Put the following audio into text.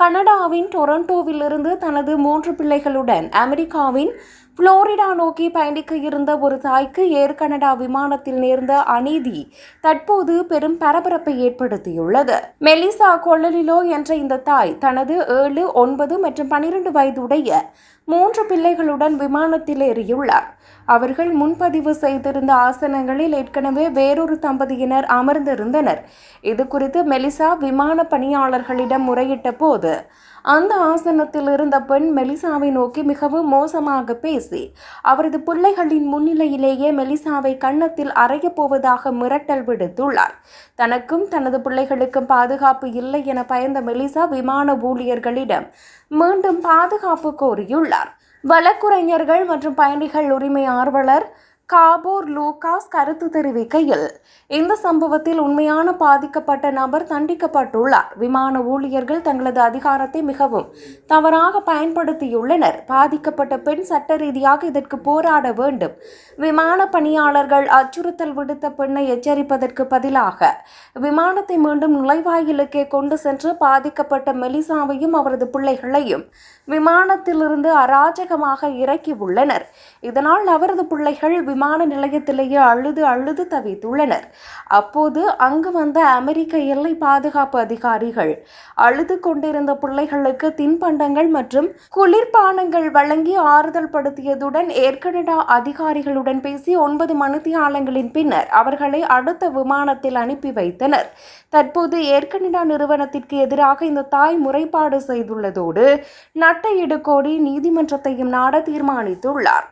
கனடாவின் டொரண்டோவிலிருந்து தனது 3 பிள்ளைகளுடன் அமெரிக்காவின் புளோரிடா நோக்கி பயணிக்க இருந்த ஒரு தாய்க்கு ஏர் கனடா விமானத்தில் நேர்ந்த அநீதி தற்போது பெரும் பரபரப்பை ஏற்படுத்தியுள்ளது. மெலிசா கொல்லலிலோ என்ற இந்த தாய் தனது 7, 9 மற்றும் 12 வயதுடைய 3 பிள்ளைகளுடன் விமானத்தில் ஏறியுள்ளார். அவர்கள் முன்பதிவு செய்திருந்த ஆசனங்களில் ஏற்கனவே வேறொரு தம்பதியினர் அமர்ந்திருந்தனர். இது குறித்து மெலிசா விமான பணியாளர்களிடம் முறையிட்ட போது அந்த ஆசனத்தில் இருந்த பெண் மெலிசாவை நோக்கி மிகவும் மோசமாக பேசி அவரது பிள்ளைகளின் முன்னிலையிலேயே மெலிசாவை கன்னத்தில் அறையப் போவதாக மிரட்டல் விடுத்துள்ளார். தனக்கும் தனது பிள்ளைகளுக்கும் பாதுகாப்பு இல்லை என பயந்த மெலிசா விமான ஊழியர்களிடம் மீண்டும் பாதுகாப்பு கோரியுள்ளார். வழக்குரைஞர்கள் மற்றும் பயணிகள் உரிமை ஆர்வலர் காபோர் லூகாஸ் கருத்து தெரிவிக்கையில், இந்த சம்பவத்தில் உண்மையான பாதிக்கப்பட்ட நபர் தண்டிக்கப்பட்டுள்ளார். விமான ஊழியர்கள் தங்களது அதிகாரத்தை மிகவும் தவறாக பயன்படுத்தியுள்ளனர். பாதிக்கப்பட்ட பெண் சட்ட ரீதியாக இதற்கு போராட வேண்டும். விமான பணியாளர்கள் அச்சுறுத்தல் விடுத்த பெண்ணை எச்சரிப்பதற்கு பதிலாக விமானத்தை மீண்டும் நுழைவாயிலுக்கே கொண்டு சென்று பாதிக்கப்பட்ட மெலிசாவையும் அவரது பிள்ளைகளையும் விமானத்திலிருந்து அராஜகமாக இறக்கியுள்ளனர். இதனால் அவரது பிள்ளைகள் விமான நிலையத்திலேயே அழுது தவித்துள்ளனர். அப்போது அங்கு வந்த அமெரிக்க எல்லை பாதுகாப்பு அதிகாரிகள் அழுது கொண்டிருந்த பிள்ளைகளுக்கு தின்பண்டங்கள் மற்றும் குளிர்பானங்கள் வழங்கி ஆறுதல் படுத்தியதுடன் ஏர் கனடா அதிகாரிகளுடன் பேசி 9 மணித்தியாலங்களின் பின்னர் அவர்களை அடுத்த விமானத்தில் அனுப்பி வைத்தனர். தற்போது ஏர் கனடா நிறுவனத்திற்கு எதிராக இந்த தாய் முறைப்பாடு செய்துள்ளதோடு நட்டையிடு கோரி நீதிமன்றத்தையும் நாட தீர்மானித்துள்ளார்.